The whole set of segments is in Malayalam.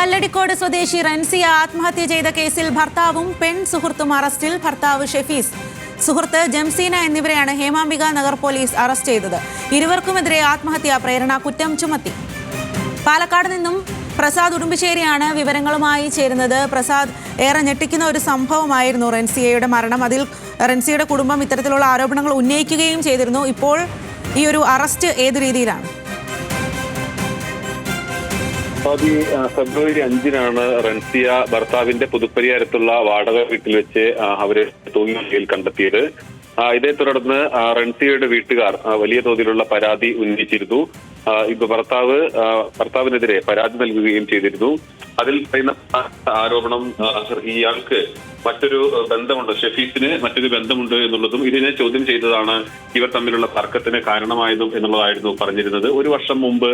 കല്ലടിക്കോട് സ്വദേശി റൻസിയ ആത്മഹത്യ ചെയ്ത കേസിൽ ഭർത്താവും പെൺ സുഹൃത്തും അറസ്റ്റിൽ. ഭർത്താവ് ഷെഫീസ്, സുഹൃത്ത് ജംസീന എന്നിവരെയാണ് ഹേമാംബിക നഗർ പോലീസ് അറസ്റ്റ് ചെയ്തത്. ഇരുവർക്കുമെതിരെ ആത്മഹത്യാ പ്രേരണ കുറ്റം ചുമത്തി. പാലക്കാട് നിന്നും പ്രസാദ് ഉടുമ്പശ്ശേരിയാണ് വിവരങ്ങളുമായി ചേരുന്നത്. പ്രസാദ്, ഏറെ ഞെട്ടിക്കുന്ന ഒരു സംഭവമായിരുന്നു റൻസിയയുടെ മരണം. അതിൽ റൻസിയയുടെ കുടുംബം ഇത്തരത്തിലുള്ള ആരോപണങ്ങൾ ഉന്നയിക്കുകയും ചെയ്തിരുന്നു. ഇപ്പോൾ ഈ ഒരു അറസ്റ്റ് ഏത് രീതിയിലാണ്? ഫെബ്രുവരി 5-നാണ് റൻസിയ ഭർത്താവിന്റെ പുതുപ്പരിയാരത്തുള്ള വാടക വീട്ടിൽ വെച്ച് അവരെ തൂങ്ങിയ നിലയിൽ കണ്ടെത്തിയത്. ഇതേ തുടർന്ന് റൻസിയയുടെ വീട്ടുകാർ വലിയ തോതിലുള്ള പരാതി ഉന്നയിച്ചിരുന്നു. ഇപ്പൊ ഭർത്താവിനെതിരെ പരാതി നൽകുകയും ചെയ്തിരുന്നു. അതിൽ പറയുന്ന ആരോപണം ഇയാൾക്ക് മറ്റൊരു ബന്ധമുണ്ട്, ഷെഫീസിന് മറ്റൊരു ബന്ധമുണ്ട് എന്നുള്ളതും ഇതിനെ ചോദ്യം ചെയ്തതാണ് ഇവർ തമ്മിലുള്ള തർക്കത്തിന് കാരണമായതും എന്നുള്ളതായിരുന്നു പറഞ്ഞിരുന്നത്. ഒരു വർഷം മുമ്പ്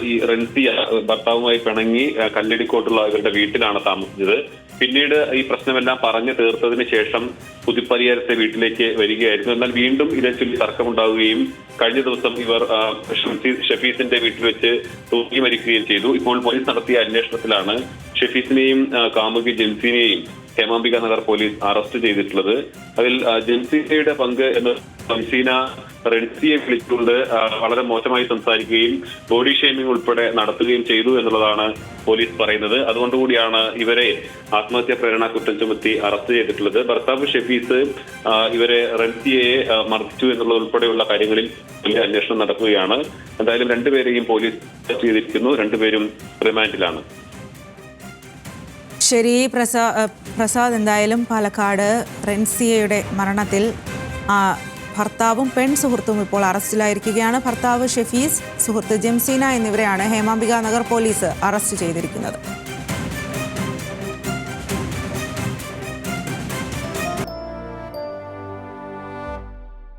ഈ റൻസിയ ഭർത്താവുമായി പിണങ്ങി കല്ലടിക്കോട്ടുള്ള ഇവരുടെ വീട്ടിലാണ് താമസിച്ചത്. പിന്നീട് ഈ പ്രശ്നമെല്ലാം പറഞ്ഞു തീർത്തതിന് ശേഷം പുതുപ്പരിയാരത്തെ വീട്ടിലേക്ക് വരികയായിരുന്നു. എന്നാൽ വീണ്ടും ഇതേ ചൊല്ലി തർക്കമുണ്ടാവുകയും കഴിഞ്ഞ ദിവസം ഇവർ ഷെഫീസിന്റെ വീട്ടിൽ വെച്ച് തൂങ്ങി മരിക്കുകയും ചെയ്തു. ഇപ്പോൾ പോലീസ് നടത്തിയ അന്വേഷണത്തിലാണ് ഷെഫീസിനെയും കാമുകി ജംസീനെയും ഹേമാംബിക നഗർ പോലീസ് അറസ്റ്റ് ചെയ്തിട്ടുള്ളത്. അതിൽ ജംസീനയുടെ പങ്ക് എന്ന് ജംസീന റൻസിയെ വിളിച്ചുകൊണ്ട് വളരെ മോശമായി സംസാരിക്കുകയും ബോഡി ഷെയ്മിംഗ് ഉൾപ്പെടെ നടത്തുകയും ചെയ്തു എന്നുള്ളതാണ് പോലീസ് പറയുന്നത്. അതുകൊണ്ടുകൂടിയാണ് ഇവരെ ആത്മഹത്യാ പ്രേരണ കുറ്റം ചുമത്തി അറസ്റ്റ് ചെയ്തിട്ടുള്ളത്. ഭർത്താവ് ഷെഫീസ് ഇവരെ റൻസിയയെ മർദ്ദിച്ചു എന്നുള്ളത് ഉൾപ്പെടെയുള്ള കാര്യങ്ങളിൽ വലിയ അന്വേഷണം നടക്കുകയാണ്. എന്തായാലും രണ്ടുപേരെയും പോലീസ് അറസ്റ്റ് ചെയ്തിരിക്കുന്നു. രണ്ടുപേരും റിമാൻഡിലാണ്. ശരി പ്രസാദ്, എന്തായാലും പാലക്കാട് റൻസിയയുടെ മരണത്തിൽ ഭർത്താവും പെൺ സുഹൃത്തും ഇപ്പോൾ അറസ്റ്റിലായിരിക്കുകയാണ്. ഭർത്താവ് ഷെഫീസ്, സുഹൃത്ത് ജംസീന എന്നിവരെയാണ് ഹേമാംബിക നഗർ പോലീസ് അറസ്റ്റ് ചെയ്തിരിക്കുന്നത്.